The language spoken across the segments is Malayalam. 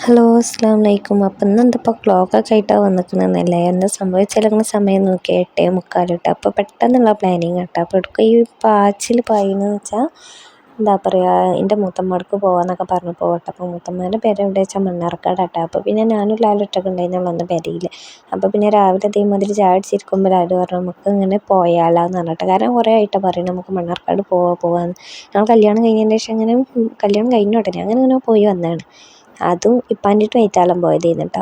ഹലോ അസ്സലാമു അലൈക്കും. അപ്പം ഇന്നെന്തിപ്പോൾ ക്ലോക്കൊക്കെ ആയിട്ടാണ് വന്നിരിക്കണമെന്നല്ലേ, എന്താ സംഭവിച്ചിരിക്കുന്ന സമയം നോക്കി 8:45 അപ്പോൾ പെട്ടെന്നുള്ള പ്ലാനിങ് കേട്ടോ. അപ്പോൾ എടുക്കുക ഈ പാച്ചിൽ പായുന്നതെന്ന് വെച്ചാൽ എന്താ പറയുക, എൻ്റെ മൂത്തമ്മക്ക് പോകാമെന്നൊക്കെ പറഞ്ഞപ്പോൾ അപ്പോൾ മൂത്തമ്മേൻ്റെ പേര് എവിടെ വെച്ചാൽ മണ്ണാർക്കാട് കേട്ടോ. അപ്പോൾ പിന്നെ ഞാനും ലാലൊറ്റൊക്കെ ഉണ്ടായിരുന്നു വന്ന പേരയിൽ. അപ്പോൾ പിന്നെ രാവിലെ അതേമാതിരി ചായ അടിച്ചിരിക്കുമ്പോൾ ലാല് പറഞ്ഞു നമുക്ക് ഇങ്ങനെ പോയാലാന്ന് പറഞ്ഞിട്ട്. കാരണം കുറേ ആയിട്ട് പറയണം നമുക്ക് മണ്ണാർക്കാട് പോകാമെന്ന്. ഞങ്ങൾ കല്യാണം കഴിഞ്ഞതിന് ശേഷം അങ്ങനെ കല്യാണം കഴിഞ്ഞോട്ടെ അങ്ങനെ ഇങ്ങനെ പോയി വന്നതാണ്. അതും ഇപ്പാൻ്റെയിട്ട് വൈറ്റാലം പോയതായിരുന്നു കേട്ടോ.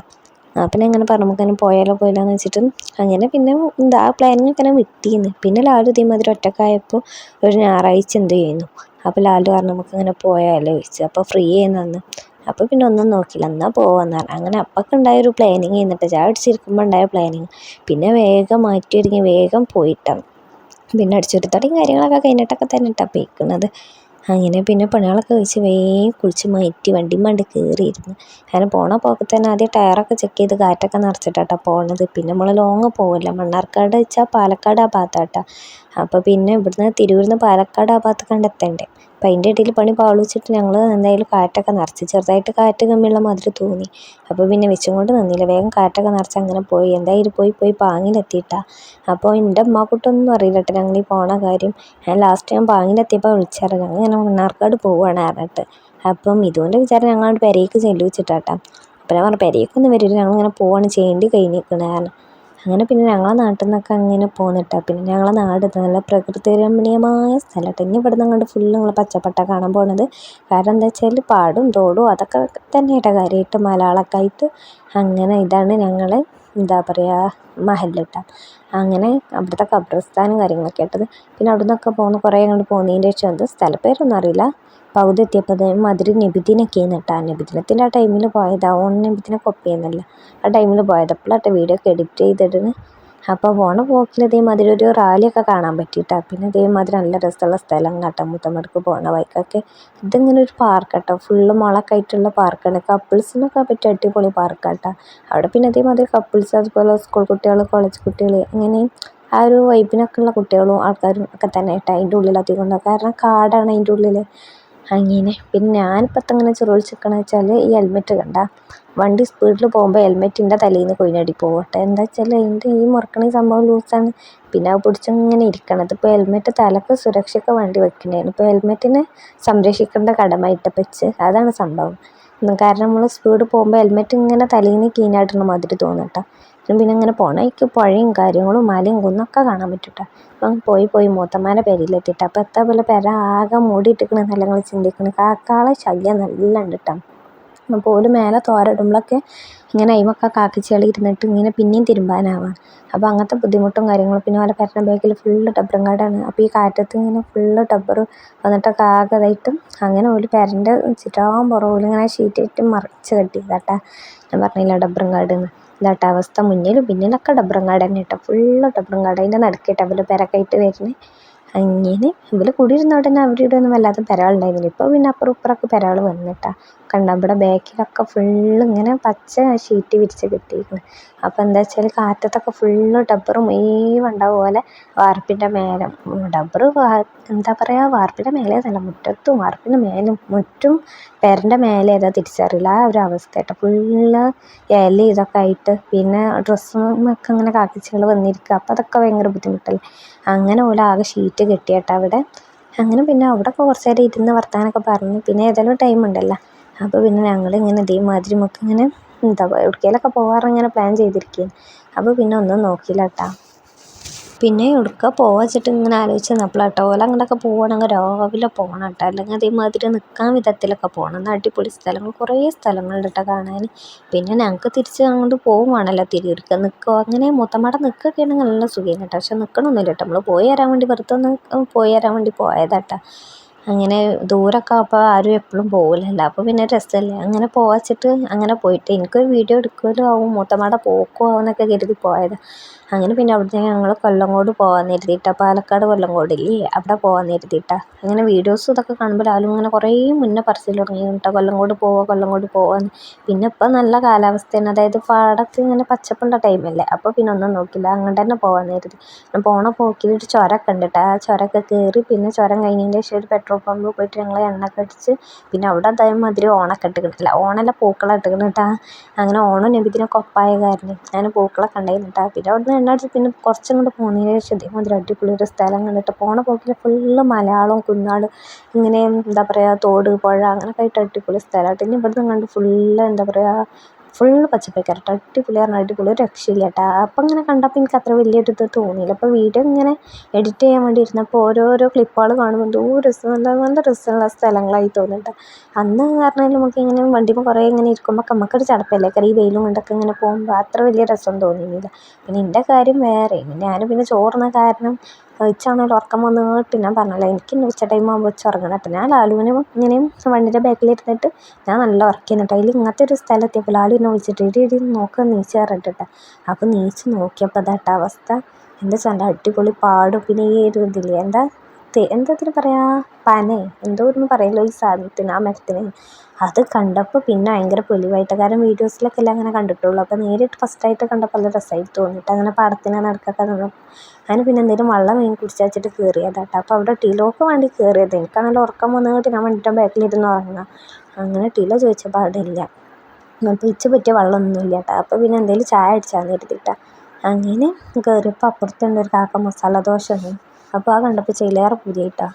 പിന്നെ അങ്ങനെ പറഞ്ഞു നമുക്കങ്ങനെ പോയാലോ എന്ന് വെച്ചിട്ട് അങ്ങനെ പിന്നെ എന്താ ആ പ്ലാനിങ് ഒക്കെ വിട്ടിന്ന്. പിന്നെ ലാലു ഇതേമാതിരി ഒറ്റക്കായപ്പോൾ ഒരു ഞായറാഴ്ച എന്ത് ചെയ്യുന്നു, അപ്പോൾ ലാലു പറഞ്ഞു നമുക്കിങ്ങനെ പോയാലോ ചോദിച്ചു. അപ്പോൾ ഫ്രീ ചെയ്യുന്ന അപ്പോൾ പിന്നെ ഒന്നും നോക്കില്ല, എന്നാൽ പോകാമെന്ന് പറഞ്ഞു. അങ്ങനെ അപ്പൊക്കെ ഉണ്ടായൊരു പ്ലാനിങ് ചെയ്യുന്നിട്ട് ചായ അടിച്ചിരിക്കുമ്പോൾ ഉണ്ടായ പ്ലാനിങ്. പിന്നെ വേഗം മാറ്റി ഒരുങ്ങി വേഗം പോയിട്ടാണ്. പിന്നെ അടിച്ചൊരുത്തടിയും കാര്യങ്ങളൊക്കെ കഴിഞ്ഞിട്ടൊക്കെ തന്നെ ഇട്ടാണ് പോയിക്കുന്നത്. അങ്ങനെ പിന്നെ പണികളൊക്കെ കഴിച്ച് വേഗം കുളിച്ച് മാറ്റി വണ്ടിമ്മണ്ട് കയറിയിരുന്നു. അങ്ങനെ പോണ പോക്കത്ത് തന്നെ ആദ്യം ടയറൊക്കെ ചെക്ക് ചെയ്ത് കാറ്റൊക്കെ നിറച്ചിട്ടാണ് പോണത്. പിന്നെ നമ്മൾ ലോങ്ങ് പോകില്ല, മണ്ണാർക്കാട് വെച്ചാൽ പാലക്കാട് ആ ഭാഗത്താട്ടോ. അപ്പോൾ പിന്നെ ഇവിടുന്ന് തിരൂരിൽ നിന്ന് പാലക്കാട് ആ ഭാഗത്ത് കണ്ടെത്തണ്ടേ. അപ്പം അതിൻ്റെ ഇടയിൽ പണി പാളിച്ചിട്ട് ഞങ്ങൾ എന്തായാലും കാറ്റൊക്കെ നിറച്ച് ചെറുതായിട്ട് കാറ്റ് കമ്മിയുള്ള മാതിരി തോന്നി. അപ്പോൾ പിന്നെ വെച്ചും കൊണ്ട് നിന്നില്ല, വേഗം കാറ്റൊക്കെ നിറച്ച് അങ്ങനെ പോയി. എന്തായാലും പോയി പാങ്ങിലെത്തിയിട്ടാണ്. അപ്പോൾ എൻ്റെ ഉമ്മാക്കുട്ടൊന്നും അറിയില്ല കേട്ടോ ഞങ്ങൾ ഈ പോണ കാര്യം. ലാസ്റ്റ് ഞാൻ പാങ്ങിലെത്തിയപ്പോൾ വിളിച്ചാറ് ഞങ്ങൾ ഇങ്ങനെ മണ്ണാർക്കാട് പോവുകയാണ് പറഞ്ഞിട്ട്. അപ്പം ഇതുകൊണ്ട് വിചാരം ഞങ്ങളോട് പെരേക്ക് ചെല്ലുവെച്ചിട്ടാട്ടോ. അപ്പം ഞാൻ പറഞ്ഞു പെരേക്കൊന്നും വരില്ല, ഞങ്ങളിങ്ങനെ പോവാണ് ചെയ്യേണ്ടി കഴിഞ്ഞിരിക്കണേ കാരണം. അങ്ങനെ പിന്നെ ഞങ്ങളെ നാട്ടിൽ നിന്നൊക്കെ അങ്ങനെ പോന്നിട്ടാ. പിന്നെ ഞങ്ങളെ നാട് നല്ല പ്രകൃതി രമണീയമായ സ്ഥലമായിട്ട് ഇനി ഇവിടെ നിന്ന് അങ്ങോട്ട് ഫുള്ള് നിങ്ങൾ പച്ചപ്പട്ട കാണാൻ പോണത്. കാരണം എന്താ വെച്ചാൽ പാടും തോടും അതൊക്കെ തന്നെയായിട്ട് കാര്യമായിട്ട് മലകളൊക്കെ ആയിട്ട്. അങ്ങനെ ഇതാണ് ഞങ്ങൾ എന്താ പറയുക മഹല്ലിട്ട. അങ്ങനെ അവിടുത്തെ ഖബർസ്ഥാനും കാര്യങ്ങളൊക്കെ ആയിട്ടത്. പിന്നെ അവിടെ നിന്നൊക്കെ കുറേ അങ്ങോട്ട് പോകുന്നതിൻ്റെ ശേഷം അത് സ്ഥലപ്പേരൊന്നും അറിയില്ല. പകുതി എത്തിയപ്പോൾ അതേമാതിരി നബിദിനൊക്കെ കേട്ടോ. നബിദിനത്തിൻ്റെ ആ ടൈമിൽ പോയതാണ്, ഓൺ നബിദിനൊക്കെ ഒപ്പിയെന്നല്ല ആ ടൈമിൽ പോയത്. അപ്പോഴാട്ടെ വീഡിയോ ഒക്കെ എഡിറ്റ് ചെയ്തിടുന്നു. അപ്പോൾ പോണ പോക്കിൽ ഇതേമാതിരി ഒരു റാലിയൊക്കെ കാണാൻ പറ്റിയിട്ടാണ്. പിന്നെ ഇതേമാതിരി നല്ല രസമുള്ള സ്ഥലം കേട്ടോ മൂത്തമ്മടക്ക് പോണ വഴിക്കൊക്കെ. ഇതിങ്ങനെ ഒരു പാർക്ക് കേട്ടോ, ഫുള്ള് മുളയൊക്കെ ആയിട്ടുള്ള പാർക്കാണ്. കപ്പിൾസിനൊക്കെ പറ്റിയ അടിപൊളി പാർക്കാട്ടോ. അവിടെ പിന്നെ അതേമാതിരി കപ്പിൾസ് അതുപോലെ സ്കൂൾ കുട്ടികൾ കോളേജ് കുട്ടികൾ അങ്ങനെ ആ ഒരു വൈബിനൊക്കെ ഉള്ള കുട്ടികളും ആൾക്കാരും ഒക്കെ തന്നെ കേട്ടോ അതിൻ്റെ ഉള്ളിൽ അധികം ഉണ്ടാവും. കാരണം കാടാണ് അതിൻ്റെ ഉള്ളിൽ. അങ്ങനെ പിന്നെ ഞാനിപ്പോൾ ഇങ്ങനെ ചിറൊളിച്ചിരിക്കണമെന്ന് വെച്ചാൽ ഈ ഹെൽമെറ്റ് കണ്ട വണ്ടി സ്പീഡിൽ പോകുമ്പോൾ ഹെൽമെറ്റിൻ്റെ തലയിൽ നിന്ന് കൊയിനടി പോകട്ടെ. എന്താ വെച്ചാൽ അതിൻ്റെ ഈ മുറക്കണ സംഭവം ലൂസാണ്. പിന്നെ അത് പിടിച്ചിങ്ങനെ ഇരിക്കണം. ഇപ്പോൾ ഹെൽമെറ്റ് തലക്ക് സുരക്ഷയ്ക്ക് വേണ്ടി വെക്കണേന് ഇപ്പോൾ ഹെൽമെറ്റിനെ സംരക്ഷിക്കേണ്ട കടമായിട്ട് വെച്ച് അതാണ് സംഭവം. കാരണം നമ്മൾ സ്പീഡ് പോകുമ്പോൾ ഹെൽമെറ്റ് ഇങ്ങനെ തലയിൽ നിന്ന് കീനായിട്ടുള്ള മാതിരി തോന്നും കേട്ടോ. പിന്നെ ഇങ്ങനെ പോണ വഴിക്ക് പുഴയും കാര്യങ്ങളും മലയും കുന്നൊക്കെ കാണാൻ പറ്റും കേട്ടോ. അപ്പം പോയി മൂത്തമ്മാൻ്റെ പെരയിലെത്തിയിട്ട് അപ്പോൾ എത്താ പോലെ പെര ആകെ മൂടിയിട്ടിരിക്കണ നല്ല നിങ്ങൾ ചിന്തിക്കണം. കാക്കാളെ ശല്യം നല്ല ഉണ്ട് കേട്ടോ. അപ്പോൾ ഓല് മേലെ തോരയിടുമ്പോഴൊക്കെ ഇങ്ങനെ അയിമൊക്കെ കാക്കിച്ചെളി ഇരുന്നിട്ട് ഇങ്ങനെ പിന്നെയും തിരുമ്പാനാവാം. അപ്പോൾ അങ്ങനത്തെ ബുദ്ധിമുട്ടും കാര്യങ്ങളും. പിന്നെ ഓലെ പെരൻ്റെ ബാക്കിൽ ഫുള്ള് ഡബ്ബറും കാടാണ്. അപ്പോൾ ഈ കാറ്റത്ത് ഇങ്ങനെ ഫുള്ള് ഡബ്ബർ വന്നിട്ടൊക്കെ ആകെ ഇതായിട്ടും അങ്ങനെ ഒരു പെരൻ്റെ ചുറ്റാൻ ഇങ്ങനെ ഷീറ്റായിട്ട് മറിച്ച് കെട്ടിയതാട്ടാ. ഞാൻ പറഞ്ഞില്ല ഡബ്ബറും കാടെന്ന്. ഇതാട്ട അവസ്ഥ, മുന്നിലും പിന്നിലൊക്കെ ഡബ്ബറും കാട് തന്നെ കേട്ടോ, ഫുള്ള് ഡബ്ബറും കാട്. അതിൻ്റെ നടുക്കിട്ട് അവർ പെരക്കായിട്ട് വരുന്നത്. അങ്ങനെ ഇവർ കൂടിയിരുന്ന ഉടനെ അവിടെ ഇവിടെ ഒന്നും വല്ലാതെ പെരകളുണ്ടായിരുന്നില്ല. ഇപ്പോൾ പിന്നെ അപ്പുറം ഇപ്പുറമൊക്കെ പെരകൾ വന്നിട്ടാ കണ്ട. ഇവിടെ ബാക്കിലൊക്കെ ഫുള്ള് ഇങ്ങനെ പച്ച ഷീറ്റ് വിരിച്ച് കെട്ടിയിരിക്കുന്നു. അപ്പോൾ എന്താ വെച്ചാൽ കാറ്റത്തൊക്കെ ഫുള്ള് ഡബ്ബർ മുഴുവൻ ഉണ്ടാവും പോലെ വാർപ്പിൻ്റെ മേലെ. ഡബ്ബർ എന്താ പറയുക വാർപ്പിൻ്റെ മേലെ നല്ല മുറ്റത്തും വാർപ്പിൻ്റെ മേലും മുറ്റും പെരൻ്റെ മേലെ ഏതാ തിരിച്ചറിയില്ല ആ ഒരു അവസ്ഥ കേട്ടോ. ഫുള്ള് ഇല ഇതൊക്കെ ആയിട്ട് പിന്നെ ഡ്രസ്സൊക്കെ ഇങ്ങനെ കാക്കിച്ചുകൾ വന്നിരിക്കുക. അപ്പോൾ അതൊക്കെ ഭയങ്കര ബുദ്ധിമുട്ടല്ലേ. അങ്ങനെ പോലെ ആകെ ഷീറ്റ് കെട്ടിയിട്ടോ അവിടെ. അങ്ങനെ പിന്നെ അവിടെയൊക്കെ കുറച്ച് നേരം ഇരുന്ന് വർത്താനൊക്കെ പറഞ്ഞ് പിന്നെ ഏതായാലും ടൈം ഉണ്ടല്ലോ. അപ്പോൾ പിന്നെ ഞങ്ങളിങ്ങനെ ഇതേമാതിരി നമുക്കിങ്ങനെ എന്താ എവിടേക്കെങ്കിലുമൊക്കെ പോകാറിങ്ങനെ പ്ലാൻ ചെയ്തിരിക്കുകയാണ്. അപ്പോൾ പിന്നെ ഒന്നും നോക്കിയില്ല കേട്ടോ. പിന്നെ എവിടേക്കാ പോവാ വെച്ചിട്ട് ഇങ്ങനെ ആലോചിച്ച് നിന്നപ്പോഴാട്ടോ ഓല അങ്ങോട്ടൊക്കെ പോവുകയാണെങ്കിൽ രാവിലെ പോകണം കേട്ടോ. അല്ലെങ്കിൽ അതേമാതിരി നിൽക്കാൻ വിധത്തിലൊക്കെ പോകണം. എന്നാൽ അടിപൊളി സ്ഥലങ്ങൾ കുറേ സ്ഥലങ്ങളുണ്ട് കേട്ടോ കാണാൻ. പിന്നെ ഞങ്ങൾക്ക് തിരിച്ച് അങ്ങോട്ട് പോകുവാണല്ലോ തിരിയെടുക്കുക നിൽക്കുക അങ്ങനെ മൂത്തമ്മയുടെ നിൽക്കുകയൊക്കെ ആണെങ്കിൽ നല്ല സുഖമാണ് കേട്ടോ. പക്ഷെ നിൽക്കണമൊന്നുമില്ല കേട്ടോ, നമ്മൾ പോയി വരാൻ വേണ്ടി വെറുതെ ഒന്ന് പോയി വരാൻ വേണ്ടി പോയതാട്ടോ. അങ്ങനെ ദൂരമൊക്കെ അപ്പോൾ ആരും എപ്പോഴും പോകില്ലല്ലോ, അപ്പോൾ പിന്നെ രസമല്ലേ അങ്ങനെ പോവാച്ചിട്ട് അങ്ങനെ പോയിട്ട് എനിക്കൊരു വീഡിയോ എടുക്കുമല്ലോ ആവും മൂത്തമ്മയുടെ പോക്കും ആവുമെന്നൊക്കെ കരുതി പോയത്. അങ്ങനെ പിന്നെ അവിടുന്ന് ഞങ്ങൾ കൊല്ലങ്കോട് പോകാൻ കരുതിയിട്ടാണ്. പാലക്കാട് കൊല്ലങ്കോടില്ലേ അവിടെ പോകാൻ കരുതിയിട്ടാണ്. അങ്ങനെ വീഡിയോസും ഇതൊക്കെ കാണുമ്പോൾ ആരും ഇങ്ങനെ കുറേ മുന്നേ പറച്ചിൽ തുടങ്ങി കേട്ടോ, കൊല്ലങ്കോട് പോകാൻ. പിന്നെ ഇപ്പം നല്ല കാലാവസ്ഥയാണ്, അതായത് പാടത്ത് ഇങ്ങനെ പച്ചപ്പുള്ള ടൈമല്ലേ, അപ്പോൾ പിന്നെ ഒന്നും നോക്കില്ല, അങ്ങോട്ട് തന്നെ പോകാൻ കരുതി. പോണ പോക്കിൽ ഒരു ചുരമൊക്കെ ഉണ്ട് കേട്ടോ. ആ ചുരമൊക്കെ കയറി പിന്നെ ചുരം കഴിഞ്ഞതിൻ്റെ ശേഷം ഒരു പെട്രോൾ പമ്പിൽ പോയിട്ട് ഞങ്ങൾ എണ്ണയൊക്കെ അടിച്ച് പിന്നെ അവിടെ അതേമാതിരി ഓണൊക്കെ ഇട്ടിട്ടില്ല, ഓണല്ല പൂക്കളം ഇട്ടിക്കണം കേട്ടോ. അങ്ങനെ ഓണം നബിദിനൊക്കെ ഒപ്പായ കാരണം ഞാൻ പൂക്കളൊക്കെ ഉണ്ടായിരുന്നു കേട്ടോ. പിന്നെ അവിടുന്ന് എണ്ണ അടിച്ച് പിന്നെ കുറച്ചും കൂടെ പോകുന്നതിന് ശേഷം ഇതേമാതിരി അടിപൊളി ഒരു സ്ഥലം കണ്ടിട്ട് പോണ പോക്കിൽ ഫുള്ള് മലയാളം കുന്നാട്, ഇങ്ങനെ എന്താ പറയുക തോട് പുഴ അങ്ങനെയൊക്കെ ആയിട്ട് അടിപൊളി സ്ഥലമായിട്ട്. ഇനി ഇവിടുന്ന് കണ്ട് ഫുള്ള് എന്താ പറയുക ഫുള്ള് പച്ചപ്പേക്കാരട്ടോ, അടിപൊളി പറഞ്ഞാൽ അടിപൊളി, ഒരു രക്ഷയില്ല കേട്ടോ. അപ്പം ഇങ്ങനെ കണ്ടപ്പോൾ എനിക്ക് അത്ര വലിയൊരു ഇത് തോന്നിയില്ല. അപ്പോൾ വീഡിയോ ഇങ്ങനെ എഡിറ്റ് ചെയ്യാൻ വേണ്ടി ഇരുന്നപ്പോൾ ഓരോരോ ക്ലിപ്പുകൾ കാണുമ്പോൾ എന്തോ രസം, നല്ല നല്ല രസമുള്ള സ്ഥലങ്ങളായി തോന്നുന്നുണ്ട്. അന്ന് പറഞ്ഞാൽ നമുക്ക് ഇങ്ങനെ വണ്ടിയിൽ കുറേ ഇങ്ങനെ ഇരിക്കുമ്പോൾ നമുക്കൊരു ചടപ്പല്ലേ, ഈ വെയിലും കൊണ്ടൊക്കെ ഇങ്ങനെ പോകുമ്പോൾ അത്ര വലിയ രസം തോന്നിയില്ല. പിന്നെ എൻ്റെ കാര്യം വേറെ, ഞാൻ പിന്നെ ചോറുന്ന കാരണം കഴിച്ചാണല്ലോ ഉറക്കം വന്നിട്ട്, ഞാൻ പറഞ്ഞല്ലോ എനിക്ക് ഉച്ച ടൈം ആകുമ്പോൾ വെച്ച് ഉറങ്ങണം കേട്ടോ. ഞാൻ ലാലുവിനും ഇങ്ങനെയും വണ്ടിയുടെ ബാക്കിലിരുന്നിട്ട് ഞാൻ നല്ല ഉറക്കിന്നിട്ട് അതിൽ ഇങ്ങനത്തെ ഒരു സ്ഥലം എത്തിയപ്പോൾ ലാലു എന്നെ വിളിച്ചിട്ട് ഇടി നോക്കാൻ നീച്ച് കയറിട്ടിട്ടാ. അപ്പോൾ നീച്ച് നോക്കിയപ്പോൾ അതാട്ട അവസ്ഥ. എന്താ വെച്ചാൽ അടിപൊളി പാടും പിന്നെ ഈ ഒരു ഇതില്ലേ എന്താ ഇതിന് പറയാ, പന എന്തോ ഒന്നും പറയല്ലോ ഈ സാധനത്തിന്, ആ മരത്തിന്. അത് കണ്ടപ്പോൾ പിന്നെ ഭയങ്കര പൊലിവായിട്ട്, കാരണം വീഡിയോസിലൊക്കെ എല്ലാം അങ്ങനെ കണ്ടിട്ടുള്ളൂ. അപ്പോൾ നേരിട്ട് ഫസ്റ്റായിട്ട് കണ്ടപ്പോൾ നല്ല രസമായിട്ട് തോന്നിയിട്ട് അങ്ങനെ പാടത്തിന് നടക്കൊക്കെ നിന്നു. അങ്ങനെ പിന്നെ എന്തെങ്കിലും വെള്ളം വാങ്ങി കുടിച്ചാൽ വെച്ചിട്ട് കയറിയതാട്ടോ. അപ്പോൾ അവിടെ ടീലോക്ക് വേണ്ടി കയറിയത്, എനിക്കാണെങ്കിൽ ഉറക്കം വന്നിട്ട് ഞാൻ വണ്ടിയുടെ ബാക്കിലിരുന്ന് ഉറങ്ങാം. അങ്ങനെ ടീലോ ചോദിച്ചപ്പോൾ അവിടെ ഇല്ല, അപ്പോൾ ഇച്ച് പറ്റിയ വെള്ളമൊന്നുമില്ല കേട്ടോ. അപ്പോൾ പിന്നെ എന്തെങ്കിലും ചായ അടിച്ചാൽ കരുതിയിട്ടാണ്. അങ്ങനെ കയറിയപ്പോൾ അപ്പുറത്തുണ്ട് ഒരു കാക്ക മസാല ദോശ ഉണ്ട്. അപ്പോൾ ആ കണ്ടപ്പോൾ ചിലേറെ പുതിയിട്ടാണ്.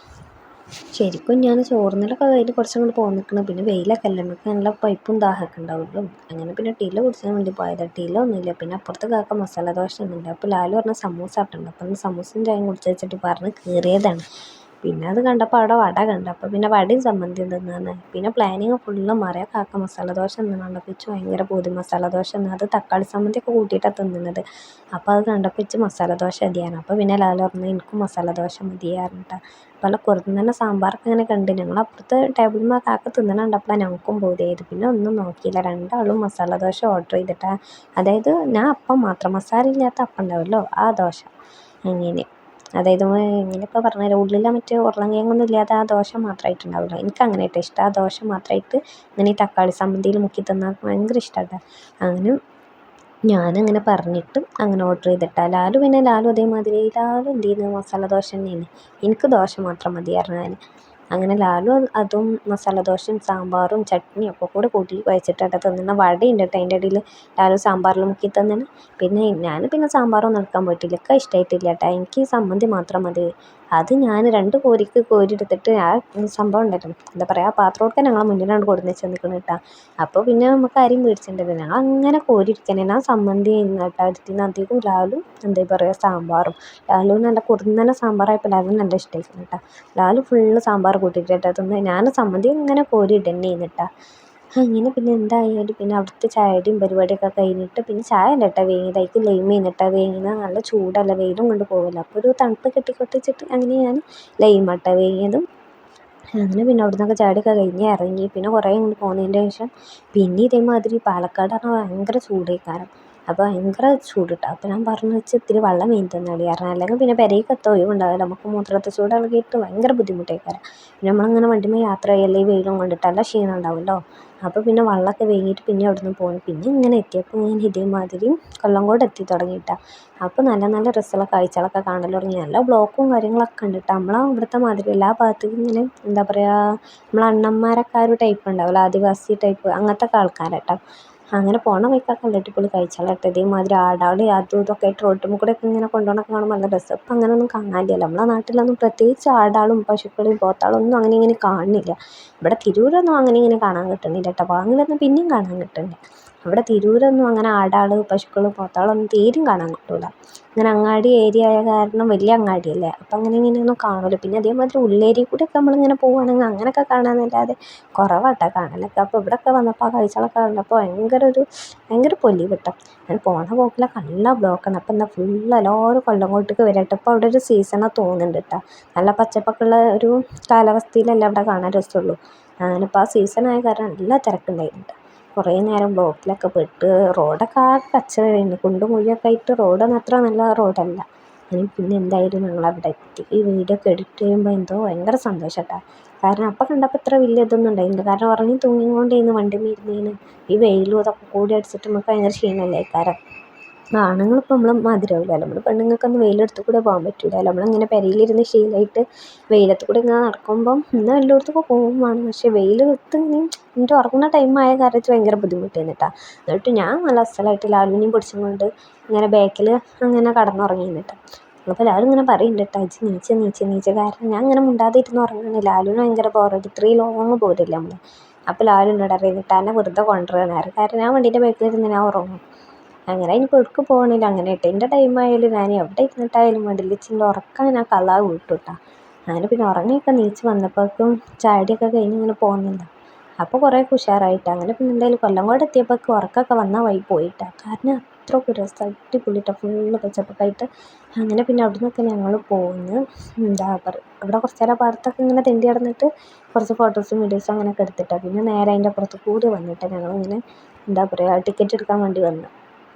ശരിക്കും ഞാൻ ചോറുന്നലൊക്കെ കഴിഞ്ഞ് കുറച്ചും കൂടി പോന്നിക്കണം. പിന്നെ വെയിലൊക്കെ അല്ലേ, നമുക്ക് നല്ല പൈപ്പും ദാഹമൊക്കെ ഉണ്ടാവുമല്ലോ. അങ്ങനെ പിന്നെ ടീല കുടിച്ചാൻ വേണ്ടി പോയതാണ്. ടീല ഒന്നുമില്ല. പിന്നെ അപ്പുറത്ത് കാക്ക മസാല ദോശ ഒന്നുമില്ല. അപ്പോൾ ലാലു പറഞ്ഞ സമൂസ ആട്ടുണ്ട്. അപ്പം സമൂസയും ചായയും കുടിച്ച് വെച്ചിട്ട് പറഞ്ഞ് കയറിയതാണ്. പിന്നെ അത് കണ്ടപ്പോൾ അവിടെ വട കണ്ടു. അപ്പോൾ പിന്നെ വടയും ചമ്മന്തിയും തിന്നാന്ന്. പിന്നെ പ്ലാനിങ് ഫുള്ള് മാറിയ കാക്ക മസാല ദോശ തിന്നുന്നുണ്ട്. ഇച്ച് ഭയങ്കര പൂതി മസാല ദോശ തിന്ന്, അത് തക്കാളി ചമ്മന്തിയൊക്കെ കൂട്ടിയിട്ടാണ് തിന്നുന്നത്. അപ്പോൾ അത് കണ്ടപ്പോൾ ഇച്ച് മസാല ദോശ മതിയാണ്. അപ്പോൾ പിന്നെ ലാലു പറഞ്ഞു എനിക്കും മസാല ദോശ മതിയാറിട്ടാ. പല കുറഞ്ഞ സാമ്പാറൊക്കെ ഇങ്ങനെ കണ്ട് ഞങ്ങൾ അപ്പുറത്തെ ടേബിളിൽ ആ കാക്ക തിന്നണുണ്ടപ്പോൾ ഞങ്ങൾക്കും പൂതിയായത്. പിന്നെ ഒന്നും നോക്കിയില്ല, രണ്ടാളും മസാല ദോശ ഓർഡർ ചെയ്തിട്ടാണ്. അതായത് ഞാൻ അപ്പം മാത്രം, മസാല ഇല്ലാത്ത അപ്പം ഉണ്ടാവുമല്ലോ ആ ദോശ, അങ്ങനെ. അതായത് ഇങ്ങനെയൊക്കെ പറഞ്ഞാൽ ഉള്ളിലെ മറ്റേ ഉരുളങ്കിഴങ്ങൊന്നും ഇല്ലാതെ ആ ദോശ മാത്രമായിട്ടുണ്ടാവില്ല, എനിക്ക് അങ്ങനെയായിട്ട് ഇഷ്ടം. ആ ദോശ മാത്രമായിട്ട് ഇങ്ങനെ ഈ തക്കാളി ചമ്മന്തിയിൽ മുക്കി തിന്നാൻ ഭയങ്കര ഇഷ്ടമാണ്. അങ്ങനെ ഞാനങ്ങനെ പറഞ്ഞിട്ട് അങ്ങനെ ഓർഡർ ചെയ്തിട്ടാണ്. ലാലു അതേമാതിരി ലാലു എന്ത് ചെയ്യുന്നത് മസാല ദോശ തന്നെയാണ്, എനിക്ക് ദോശ മാത്രം മതിയായിരുന്നു ഞാൻ. അങ്ങനെ ലാലു അതും മസാല ദോശയും സാമ്പാറും ചട്നിയും ഒക്കെ കൂടെ കൂട്ടി കുഴച്ചിട്ടാണ് തിന്നുന്ന. വടയുണ്ട് കേട്ടോ അതിൻ്റെ ഇടയിൽ, ലാലു സാമ്പാറിൽ മുക്കി തന്നിന്. പിന്നെ ഞാൻ പിന്നെ സാമ്പാറൊന്നും എടുക്കാൻ പോയിട്ടില്ല, ഒക്കെ ഇഷ്ടമായിട്ടില്ല കേട്ടോ. എനിക്ക് ചമ്മന്തി മാത്രം മതി. അത് ഞാൻ 2 കോരിക്ക് കോരിയെടുത്തിട്ട് ആ സംഭവം ഉണ്ടല്ലോ എന്താ പറയുക, പാത്രമൊക്കെ ഞങ്ങളെ മുന്നിലാണ് കൊടുന്ന് വെച്ച് നിൽക്കണം കേട്ടോ. അപ്പോൾ പിന്നെ നമുക്ക് ആരെയും പേടിച്ചിട്ടുണ്ടല്ലോ, ഞങ്ങൾ അങ്ങനെ കോരിയിരിക്കണേ. ഞാൻ ചമ്മന്തി കേട്ടോ എടുത്തിന് അധികം. ലാലു എന്താ പറയുക സാമ്പാറും, ലാലുവിന് നല്ല കുറുന്നനെ സാമ്പാറായപ്പോൾ ലാലുവിന് നല്ല ഇഷ്ടമായിരുന്നു കേട്ടോ. ലാലു ഫുള്ള് സാമ്പാർ കൂട്ടിയിട്ടാണ് തിന്ന്, ഞാൻ ചമ്മന്തി ഇങ്ങനെ കോരി ഇടന്നെ കേട്ടോ. അങ്ങനെ പിന്നെ എന്തായാലും പിന്നെ അവിടുത്തെ ചായയുടെയും പരിപാടിയൊക്കെ കഴിഞ്ഞിട്ട് പിന്നെ ചായ അല്ല കേട്ടോ വേങ്ങിയത്, അതിലേക്ക് ലൈം ചെയ്യുന്നിട്ടാണ് വേങ്ങിയത്. നല്ല ചൂടല്ല, വെയിലും കൊണ്ട് പോകുമല്ലോ, അപ്പോൾ ഒരു തണുപ്പ് കെട്ടിക്കൊട്ടിച്ചിട്ട് അങ്ങനെ ഞാൻ ലൈമാട്ടോ വേങ്ങിയതും. അങ്ങനെ പിന്നെ അവിടെ നിന്നൊക്കെ ചാടിയൊക്കെ കഴിഞ്ഞ് ഇറങ്ങി. പിന്നെ കുറേ ഇങ്ങോട്ട് പോകുന്നതിൻ്റെ ശേഷം പിന്നെ ഇതേമാതിരി പാലക്കാട് പറഞ്ഞാൽ ഭയങ്കര ചൂടേക്കാരം. അപ്പോൾ ഭയങ്കര ചൂട് കേട്ടോ. അപ്പോൾ ഞാൻ പറഞ്ഞു വെച്ച് ഇത്തിരി വെള്ളം വേണ്ടി തന്നാടി കാരണം, അല്ലെങ്കിൽ പിന്നെ പെരേക്ക് എത്താൻ ഒഴിവുണ്ടാവില്ല, നമുക്ക് മൂത്രത്തിൽ ചൂട് ഇളകിയിട്ട് ഭയങ്കര ബുദ്ധിമുട്ടേക്കാരം. പിന്നെ നമ്മളിങ്ങനെ വണ്ടിമേ യാത്ര ചെയ്യല്ലേ, ഈ വെയിലും കൊണ്ടിട്ട് നല്ല ക്ഷീണം ഉണ്ടാവുമല്ലോ. അപ്പോൾ പിന്നെ വെള്ളമൊക്കെ വേങ്ങിയിട്ട് പിന്നെ അവിടെ നിന്ന് പോകുന്നു. പിന്നെ ഇങ്ങനെ എത്തിയപ്പോൾ ഞാൻ ഇതേമാതിരി കൊല്ലങ്കോട് എത്തി തുടങ്ങിയിട്ടാണ്. അപ്പോൾ നല്ല നല്ല രസമുള്ള കാഴ്ചകളൊക്കെ കാണൽ തുടങ്ങി. നല്ല ബ്ലോക്കും കാര്യങ്ങളൊക്കെ ഉണ്ട് കേട്ടോ. നമ്മളെ ഇവിടുത്തെ മാതിരി എല്ലാ ഭാഗത്തേക്കും ഇങ്ങനെ എന്താ പറയുക, നമ്മളെ അണ്ണന്മാരൊക്കെ ആ ഒരു ടൈപ്പ് ഉണ്ടാവില്ല, ആദിവാസി ടൈപ്പ് അങ്ങനത്തെ ഒക്കെ ആൾക്കാരാട്ടോ. അങ്ങനെ പോണ വഴിക്കൊക്കെ നല്ല അടിപൊളി കാഴ്ചകളായിട്ട് ഇതേമാതിരി ആടാളി അതും ഇതൊക്കെ ആയിട്ട് റോട്ടിൽ കൂടെയൊക്കെ ഇങ്ങനെ കൊണ്ടുപോകണൊക്കെ കാണുമ്പോൾ നല്ല രസം. ഇപ്പം അങ്ങനെയൊന്നും കാണാനില്ല, നമ്മളെ നാട്ടിലൊന്നും പ്രത്യേകിച്ച് ആടാളും പശുക്കളെയും പോത്താളൊന്നും അങ്ങനെ ഇങ്ങനെ കാണുന്നില്ല. ഇവിടെ തിരൂരൊന്നും അങ്ങനെ ഇങ്ങനെ കാണാൻ കിട്ടുന്നില്ല കേട്ടോ. വാങ്ങിലൊന്നും പിന്നെയും കാണാൻ കിട്ടുന്നുണ്ട്. ഇവിടെ തിരൂരൊന്നും അങ്ങനെ ആടാൾ പശുക്കൾ പോത്താളൊന്നും തീരെയും കാണാൻ കിട്ടില്ല. ഇങ്ങനെ അങ്ങാടി ഏരിയ ആയ കാരണം വലിയ അങ്ങാടിയല്ലേ, അപ്പം അങ്ങനെ ഇങ്ങനെയൊന്നും കാണുമല്ലോ. പിന്നെ അതേമാതിരി ഉള്ളേരിയ കൂടെയൊക്കെ നമ്മളിങ്ങനെ പോവുകയാണെങ്കിൽ അങ്ങനെയൊക്കെ കാണാമെന്നല്ലാതെ കുറവാട്ടോ കാണലൊക്കെ. അപ്പോൾ ഇവിടെയൊക്കെ വന്നപ്പോൾ ആ കാഴ്ചകളൊക്കെ കണ്ടപ്പോൾ ഭയങ്കര പൊലിവ് കിട്ടും. ഞാൻ പോണ പോക്കിലൊക്കെ നല്ല ബ്ലോക്കാണ്. അപ്പോൾ എന്താ ഫുള്ള് എല്ലാവരും കൊല്ലങ്കോട്ടേക്ക് വരട്ടെ. ഇപ്പോൾ അവിടെ ഒരു സീസണാണ് തോന്നുന്നുണ്ട് കേട്ടോ. നല്ല പച്ചപ്പൊക്കെ ഉള്ള ഒരു കാലാവസ്ഥയിലല്ലേ അവിടെ കാണാൻ രസമുള്ളൂ. ഞാനിപ്പോൾ ആ സീസണായ കാരണം നല്ല തിരക്കുണ്ടായിരുന്നു. കുറേ നേരം ബ്ലോക്കിലൊക്കെ പെട്ട് റോഡൊക്കെ ആകെ കച്ചറയായിരുന്നു. കുണ്ടും കുഴിയൊക്കെ ആയിട്ട് റോഡൊന്നും അത്ര നല്ല റോഡല്ല. പിന്നെ എന്തായാലും ഞങ്ങളവിടെ എത്തി. ഈ വീഡിയോ ഒക്കെ എഡിറ്റ് ചെയ്യുമ്പോൾ എന്തോ ഭയങ്കര സന്തോഷം കേട്ടോ. കാരണം അപ്പം കണ്ടപ്പോൾ ഇത്ര വലിയ ഇതൊന്നും ഉണ്ടായിരുന്നില്ല. കാരണം ഉറങ്ങി തൂങ്ങിക്കൊണ്ടേന്ന് വണ്ടിയിൽ ഇരുന്നേന് ഈ വെയിലും അതൊക്കെ കൂടി അടിച്ചിട്ട് നമുക്ക് ഭയങ്കര ക്ഷീണമല്ലേ കാരണം ആണുങ്ങളിപ്പോൾ നമ്മൾ മാതിരിയാവില്ല. നമ്മൾ പെണ്ണുങ്ങൾക്കൊന്നും വെയിലെടുത്ത് കൂടെ പോകാൻ പറ്റില്ല. നമ്മളിങ്ങനെ പെരയിലിരുന്ന് ശീലമായിട്ട് വെയിലത്ത് കൂടെ ഇങ്ങനെ നടക്കുമ്പം ഇന്ന് എല്ലായിടത്തൊക്കെ പോകും വേണം. പക്ഷേ വെയിലത്ത് ഇങ്ങനെ എൻ്റെ ഉറങ്ങുന്ന ടൈമായ കാരണം ഭയങ്കര ബുദ്ധിമുട്ടായിരുന്നു കേട്ടോ. എന്നിട്ട് ഞാൻ നല്ല അസലായിട്ട് ലാലുവിനെയും പിടിച്ചും കൊണ്ട് ഇങ്ങനെ ബാക്കിൽ അങ്ങനെ കടന്നുറങ്ങിയിരുന്നു കേട്ടോ. അപ്പോൾ ലാലു ഇങ്ങനെ പറയുന്നുണ്ട് കേട്ടോ, നീച്ച നീച്ച നീച്ച. കാരണം ഞാൻ ഇങ്ങനെ മിണ്ടാതെ ഇരുന്ന് ഉറങ്ങുകയാണ്. ലാലുവിന് ഭയങ്കര ബോറടി, ഇത്രയും ലോങ്ങ് പോരില്ല നമ്മൾ. അപ്പോൾ ലാലു എന്നോട് അറിയുന്നിട്ട് എന്നെ വെറുതെ കൊണ്ടുവരാനായിരുന്നു. കാരണം ഞാൻ വണ്ടീൻ്റെ ബാക്കിലിരുന്ന് ഞാൻ ഉറങ്ങും. അങ്ങനെ എനിക്ക് എവിടേക്ക് പോകണില്ല. അങ്ങനെ എൻ്റെ ടൈമായാലും ഞാൻ എവിടെ ഇരുന്നിട്ടായാലും വേണ്ടില്ല, ഇച്ചിൻ്റെ ഉറക്കം ഞാൻ കള്ളാവ് വിട്ടു കേട്ടോ. അങ്ങനെ പിന്നെ ഉറങ്ങിയൊക്കെ നീച്ച് വന്നപ്പോഴേക്കും ചാടിയൊക്കെ കഴിഞ്ഞ് ഇങ്ങനെ പോകുന്നില്ല. അപ്പോൾ കുറേ ഉഷാറായിട്ട് അങ്ങനെ പിന്നെ എന്തായാലും കൊല്ലങ്കോട് എത്തിയപ്പോഴേക്കും ഉറക്കമൊക്കെ വന്ന വഴി പോയിട്ടാണ്. കാരണം അത്രയ്ക്ക് രസം, അടിപൊളിയിട്ടാണ്, ഫുള്ള് പച്ചപ്പൊക്കെ. അങ്ങനെ പിന്നെ അവിടെ നിന്നൊക്കെ ഞങ്ങൾ പോകുന്നു. എന്താ പറയുക, ഇവിടെ കുറച്ച് നേരം പാടത്തൊക്കെ ഇങ്ങനെ തെണ്ടി നടന്നിട്ട് കുറച്ച് ഫോട്ടോസും വീഡിയോസും അങ്ങനെയൊക്കെ എടുത്തിട്ടാണ് പിന്നെ നേരെ അതിൻ്റെ അപ്പുറത്ത് കൂടി വന്നിട്ട് ഞങ്ങളിങ്ങനെ എന്താ പറയുക ടിക്കറ്റ് എടുക്കാൻ വേണ്ടി വന്നു.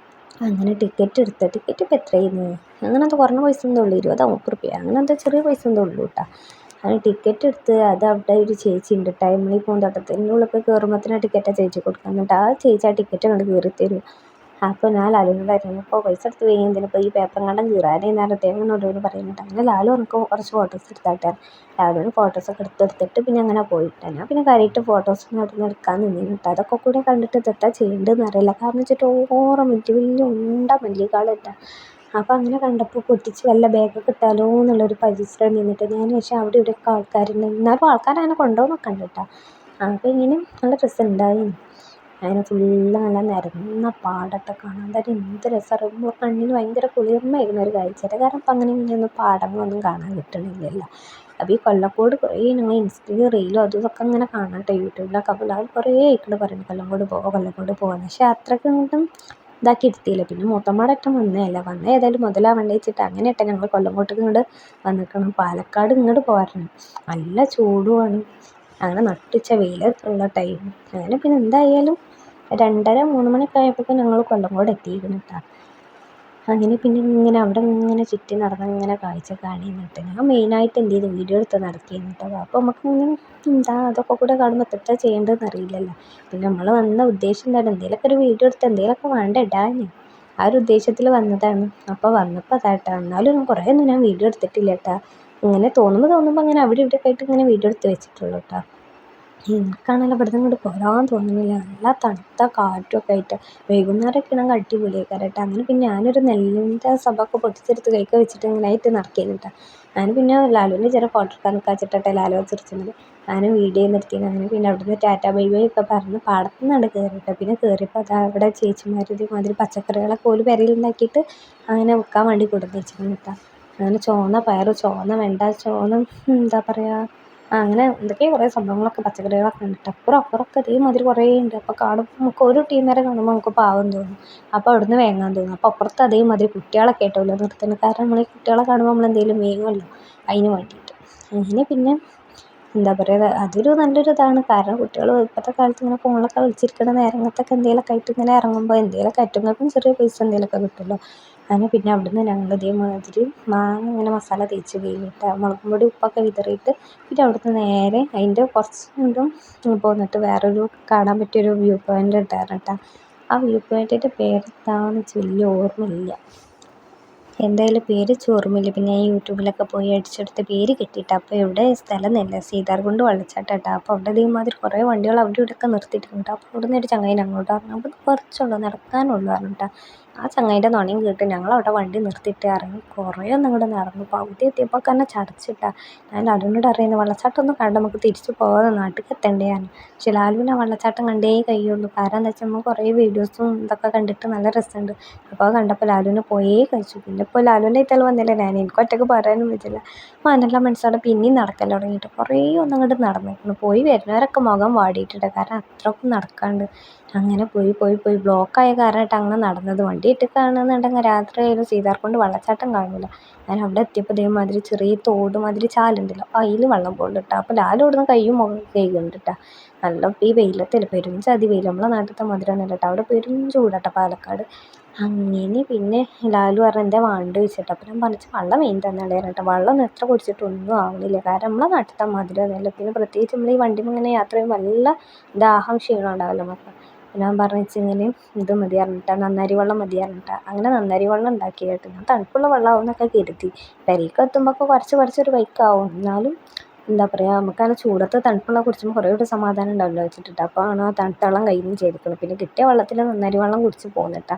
അങ്ങനെ ടിക്കറ്റ് ഇപ്പോൾ എത്രയായിരുന്നു, അങ്ങനത്തെ കുറഞ്ഞ പൈസ ഒന്നും ഉള്ളൂ, 20-30 അങ്ങനത്തെ ചെറിയ പൈസ ഒന്നും ഉള്ളൂ കേട്ടോ. അങ്ങനെ ടിക്കറ്റ് എടുത്ത് അത് അവിടെ ഒരു ചേച്ചി ഉണ്ട് കേട്ടോ, നമ്മൾ ഈ പൂന്തോട്ടത്തിൻ്റെ ഉള്ളിലൊക്കെ കയറുമ്പോഴത്തേനും ടിക്കറ്റാണ് ചേച്ചി കൊടുക്കുക. എന്നിട്ട് ആ ചേച്ചി ആ ടിക്കറ്റ് അങ്ങോട്ട് കയറി തരും. അപ്പോൾ ഞാൻ ലാലുവിനോടായിരുന്നു, ഇപ്പോൾ പൈസ എടുത്ത് കഴിഞ്ഞ് എന്തിനിപ്പോൾ ഈ പേപ്പറും കണ്ടം കീറാനേ നേരത്തെ എന്നോട് പറയുന്നുണ്ട്. അങ്ങനെ ലാലു എനിക്ക് കുറച്ച് ഫോട്ടോസ് എടുത്തായിട്ടാണ്. ലാലുവിന് ഫോട്ടോസൊക്കെ എടുത്തിട്ട് പിന്നെ അങ്ങനെ പോയിട്ടാണ്. ഞാൻ പിന്നെ കാര്യമായിട്ട് ഫോട്ടോസൊന്നും അവിടെ നിന്ന് എടുക്കാൻ നിന്നിട്ട് അതൊക്കെ കൂടെ കണ്ടിട്ട് ഇതെത്താ ചെയ്യേണ്ടതെന്ന് അറിയില്ല. കാരണം വെച്ചിട്ട് ഓരോ മിനിറ്റ് വലിയ ഉണ്ട മല്ലികാളിട്ട. അപ്പോൾ അങ്ങനെ കണ്ടപ്പോൾ പൊട്ടിച്ച് വല്ല ബാഗൊക്കെ ഇട്ടാലോ എന്നുള്ളൊരു പരിശ്രമം നിന്നിട്ട് ഞാൻ പക്ഷേ അവിടെ ഇവിടെയൊക്കെ ആൾക്കാരുണ്ട്. എന്നാലും ആൾക്കാരങ്ങനെ കൊണ്ടുപോകുന്നൊക്കെ ഉണ്ട് കേട്ടോ. അപ്പോൾ ഇങ്ങനെ നല്ല രസമുണ്ടായിരുന്നു. അങ്ങനെ ഫുള്ള് നല്ല നിരന്ന പാടമൊക്കെ കാണാൻ തന്നെ എന്ത് രസമാണ്. നമ്മൾ കണ്ണിന് ഭയങ്കര കുളിർമയായിരുന്നു ഒരു കാഴ്ചയുടെ. കാരണം അപ്പം അങ്ങനെ ഇങ്ങനെയൊന്നും പാടങ്ങളൊന്നും കാണാൻ കിട്ടണില്ലല്ലോ. അപ്പോൾ ഈ കൊല്ലക്കോട് കുറേ ഞങ്ങൾ ഇൻസ്റ്റയിൽ റീലും അതും ഇതൊക്കെ ഇങ്ങനെ കാണാം കേട്ടോ, യൂട്യൂബിലൊക്കെ. അപ്പോൾ എല്ലാവരും കുറേ ആയിക്കൊണ്ട് പറയുന്നു കൊല്ലക്കോട് പോകാമെന്ന്. പക്ഷേ അത്രയ്ക്ക് ഇങ്ങോട്ടും ഇതാക്കി എടുത്തില്ല. പിന്നെ മൂത്തമ്മാടൊറ്റം വന്നതല്ല, വന്ന ഏതായാലും മുതലാവണ്ട വെച്ചിട്ട് അങ്ങനെ ഇട്ട് ഞങ്ങൾ കൊല്ലങ്കോട്ടേക്ക് ഇങ്ങോട്ട് വന്നിക്കണം. പാലക്കാട് ഇങ്ങോട്ട് പോരണം, നല്ല ചൂടുമാണ്. അങ്ങനെ നട്ടുച്ച വെയിലുള്ള ടൈം. അങ്ങനെ പിന്നെ എന്തായാലും 2:30-3 മണിയൊക്കെ ആയപ്പോഴേക്കും ഞങ്ങൾ കൊല്ലങ്കോട് എത്തിയിരുന്നു കേട്ടോ. അങ്ങനെ പിന്നെ ഇങ്ങനെ അവിടെ ഇങ്ങനെ ചുറ്റി നടന്ന് ഇങ്ങനെ കാഴ്ച കാണിന്നിട്ട് ഞാൻ മെയിനായിട്ട് എന്ത് ചെയ്തു, വീഡിയോ എടുത്ത് നടത്തിയിരുന്നു കേട്ടോ. അപ്പോൾ നമുക്കിങ്ങനെ എന്താ അതൊക്കെ കൂടെ കാണുമ്പോൾ എത്ര ചെയ്യേണ്ടതെന്ന് അറിയില്ലല്ലോ. പിന്നെ നമ്മൾ വന്ന ഉദ്ദേശം എന്താണ്, എന്തെങ്കിലുമൊക്കെ ഒരു വീഡിയോ എടുത്ത് എന്തെങ്കിലുമൊക്കെ വേണ്ട ഇടാൻ, ആ ഒരു ഉദ്ദേശത്തിൽ വന്നതാണ്. അപ്പോൾ വന്നപ്പോൾ അതാട്ടോ. എന്നാലും കുറേ ഒന്നും ഞാൻ വീഡിയോ എടുത്തിട്ടില്ല കേട്ടോ. ഇങ്ങനെ തോന്നുമ്പോൾ അങ്ങനെ അവിടെ ഇവിടെയൊക്കെ ആയിട്ട് ഇങ്ങനെ വീഡിയോ എടുത്ത് വെച്ചിട്ടുള്ളൂ കേട്ടോ. എനിക്കാണല്ലോ ഇവിടുന്ന് ഇങ്ങോട്ട് പോരാൻ തോന്നുന്നില്ല, നല്ല തണുത്ത കാറ്റുമൊക്കെ ആയിട്ട്. വൈകുന്നേരമൊക്കെ ആണെങ്കിൽ അടിപൊളിയായിരിക്കും കേട്ടോ. അങ്ങനെ പിന്നെ ഞാനൊരു നെല്ലിൻ്റെ സഭയൊക്കെ പൊട്ടിച്ചെടുത്ത് കൈക്ക് വെച്ചിട്ട് ഇങ്ങനെ ആയിട്ട് നടക്കിയിരുന്നു കേട്ടോ. ഞാൻ പിന്നെ ലാലുവിൻ്റെ ചെറിയ ഫോട്ടോ എടുക്കാൻ നിൽക്കാച്ചിട്ടെ ലാലു ചിരിച്ചത്. ഞാനും വീഡിയോ നിർത്തിയിരുന്നു. അങ്ങനെ പിന്നെ അവിടുന്ന് ടാറ്റാ ബൈ ബൈ ഒക്കെ പറഞ്ഞ് പാടത്തു നിന്നാണ് കയറിയിട്ട്. പിന്നെ കയറിയപ്പോൾ അതാ അവിടെ ചേച്ചിമാർ ഇതേമാതിരി പച്ചക്കറികളൊക്കെ ഒരു പെരയിലുണ്ടാക്കിയിട്ട് അങ്ങനെ വിൽക്കാൻ വേണ്ടി കൊടുത്ത് വെച്ചിരുന്നു കേട്ടോ. അങ്ങനെ ചുവന്ന പയർ, ചുവന്ന വെണ്ട, ചുവന്ന എന്താ പറയുക, അങ്ങനെ എന്തൊക്കെയോ കുറേ സംഭവങ്ങളൊക്കെ പച്ചക്കറികളൊക്കെ ഉണ്ട് കേട്ടോ. അപ്പുറമൊക്കെ ഇതേമാതിരി കുറേ ഉണ്ട്. അപ്പോൾ കാണുമ്പോൾ നമുക്ക് ഒരു ടീം വരെ കാണുമ്പോൾ നമുക്ക് പാവം തോന്നും. അപ്പോൾ അവിടുന്ന് വാങ്ങാൻ തോന്നും. അപ്പോൾ അപ്പുറത്ത് അതേമാതിരി കുട്ടികളൊക്കെ ആയിട്ടല്ലോ നിർത്തുന്നത്. കാരണം നമ്മൾ ഈ കുട്ടികളെ കാണുമ്പോൾ നമ്മൾ എന്തെങ്കിലും വാങ്ങുമല്ലോ, അതിന് വേണ്ടിയിട്ട്. അങ്ങനെ പിന്നെ എന്താ പറയുക, അതൊരു നല്ലൊരു ഇതാണ്. കാരണം കുട്ടികൾ ഇപ്പോഴത്തെ കാലത്ത് ഇങ്ങനെ ഫോണിലൊക്കെ കളിച്ചിരിക്കുന്ന നേരത്തൊക്കെ എന്തെങ്കിലുമൊക്കെ ആയിട്ട് ഇങ്ങനെ ഇറങ്ങുമ്പോൾ എന്തെങ്കിലുമൊക്കെ അറ്റുങ്ങൾക്കും ചെറിയ പൈസ എന്തെങ്കിലുമൊക്കെ കിട്ടുമല്ലോ. അങ്ങനെ പിന്നെ അവിടുന്ന് ഞങ്ങൾ ഇതേമാതിരി മാങ്ങ ഇങ്ങനെ മസാല തേച്ച് കഴിഞ്ഞിട്ട് മുളകും പൊടി ഉപ്പൊക്കെ വിതറിയിട്ട് പിന്നെ അവിടുന്ന് നേരെ അതിൻ്റെ കുറച്ച് ഇതും പോന്നിട്ട് വേറൊരു കാണാൻ പറ്റിയൊരു വ്യൂ പോയിൻ്റ് ഉണ്ടായിരുന്നു കേട്ടോ. ആ വ്യൂ പോയിൻറ്റിൻ്റെ പേരെന്താണെന്ന് വെച്ചാൽ വലിയ ഓർമ്മയില്ല, എന്തായാലും പേര് ഓർമ്മയില്ല. പിന്നെ ഞാൻ യൂട്യൂബിലൊക്കെ പോയി അടിച്ചെടുത്ത് പേര് കിട്ടിയിട്ട്. അപ്പോൾ എവിടെ സ്ഥലം എന്നല്ല, സീതാർകുണ്ട് വെള്ളച്ചാട്ടം കേട്ടോ. അപ്പോൾ അവിടെ ഇതേമാതിരി കുറേ വണ്ടികൾ അവിടെ ഇവിടെയൊക്കെ നിർത്തിയിട്ടുണ്ട്. അപ്പോൾ അവിടെ നിന്ന് ഒരു ചങ്ങായി അങ്ങോട്ട് പറഞ്ഞു, അപ്പോൾ കുറച്ചുള്ളൂ നടക്കാനുള്ളൂ പറഞ്ഞിട്ടാ. ആ ചങ്ങായിൻ്റെ നുണയും കേട്ട് ഞങ്ങളവിടെ വണ്ടി നിർത്തിയിട്ട് ഇറങ്ങി കുറേ ഒന്നും കൂടെ നടന്നു. പകുതി എത്തിയപ്പോൾ തന്നെ ചടച്ചിട്ടാ. ഞാൻ ലാലുവിനോട് അറിയുന്നത് വെള്ളച്ചാട്ടം ഒന്നും കണ്ട് നമുക്ക് തിരിച്ച് പോകാതെ നാട്ടിൽ എത്തേണ്ടതാണ്. പക്ഷെ ലാലുവിന് ആ വെള്ളച്ചാട്ടം കണ്ടേ കഴിയുള്ളൂ. കാരണം എന്താ വെച്ചാൽ നമ്മൾ കുറേ വീഡിയോസും ഇതൊക്കെ കണ്ടിട്ട് നല്ല രസമുണ്ട്. അപ്പോൾ അത് കണ്ടപ്പോൾ ലാലുവിനെ പോയേ കഴിച്ചു. പിന്നെ ഇപ്പോൾ ലാലുവിൻ്റെ ഇത്തൽ വന്നില്ല, ഞാൻ എനിക്ക് ഒറ്റയ്ക്ക് പറയാനും പറ്റില്ല. നല്ല മനസ്സോടെ പിന്നെയും നടക്കാൻ തുടങ്ങിയിട്ട് കുറേ ഒന്നും അങ്ങോട്ട് നടന്നിരുന്നു. പോയി വരുന്നവരൊക്കെ മുഖം വാടിയിട്ടുണ്ട്, കാരണം അത്രയ്ക്കും നടക്കാണ്ട്. അങ്ങനെ പോയി ബ്ലോക്കായ കാരണമായിട്ട് അങ്ങനെ നടന്നത് വണ്ടി വണ്ടി ഇട്ടിട്ടാണെന്നുണ്ടെങ്കിൽ രാത്രി ആയാലും സീതാർകുണ്ട് വെള്ളച്ചാട്ടം കാണില്ല. ഞാൻ അവിടെ എത്തിയപ്പോൾ ഇതേമാതിരി ചെറിയ തോട് മാതിരി ചാലുണ്ടല്ലോ, അതിൽ വെള്ളം പോകുന്നുണ്ട് കേട്ടോ. അപ്പോൾ ലാലും ഇവിടുന്ന് കയ്യും മുഖം കഴുകുന്നുണ്ട് കേട്ടോ. നല്ല ഈ വെയിലത്തില്ല, പെരും ചതി വെയിൽ, നമ്മളെ നാട്ടിലത്തെ മധുരമൊന്നുമില്ല കേട്ടോ. അവിടെ പെരും ചൂടാട്ടോ പാലക്കാട്. അങ്ങനെ പിന്നെ ലാലു പറഞ്ഞു എന്താ വേണ്ട ചോദിച്ചിട്ട്. അപ്പം ഞാൻ പറഞ്ഞു വെള്ളം വേഗം തന്നാളേ കേട്ടോ. വെള്ളം എത്ര കുടിച്ചിട്ടൊന്നും ആവണില്ല, കാരണം നമ്മളെ നാട്ടിലത്തെ മധുരമൊന്നുമില്ല. പിന്നെ പ്രത്യേകിച്ച് നമ്മൾ ഈ വണ്ടിയിൽ ഇങ്ങനെ യാത്ര ചെയ്യുമ്പോൾ നല്ല ദാഹം ക്ഷീണം ഉണ്ടാവില്ല നമുക്ക്. ഞാൻ പറഞ്ഞു ഇങ്ങനെ ഇത് മതി പറഞ്ഞിട്ടാ, നന്നാരി വെള്ളം മതി പറഞ്ഞിട്ടാ. അങ്ങനെ നന്നാരി വെള്ളം ഉണ്ടാക്കി കേട്ടോ. ഞാൻ തണുപ്പുള്ള വെള്ളമാവും എന്നൊക്കെ കരുതി. പെരേക്ക് എത്തുമ്പോൾ കുറച്ചൊരു ബൈക്കാവും, എന്നാലും എന്താ പറയുക, നമുക്കങ്ങനെ ചൂടത്ത് തണുപ്പുള്ള കുടിച്ചുമ്പോൾ കുറേ കൂടി സമാധാനം ഉണ്ടാവില്ല വെച്ചിട്ട്. അപ്പോൾ ആണ് ആ തണുത്ത വെള്ളം കയ്യിൽ നിന്ന് ചെയ്തിരിക്കണം. പിന്നെ കിട്ടിയ വെള്ളത്തിൽ നന്നാരി വെള്ളം കുടിച്ച് പോന്നിട്ടാ.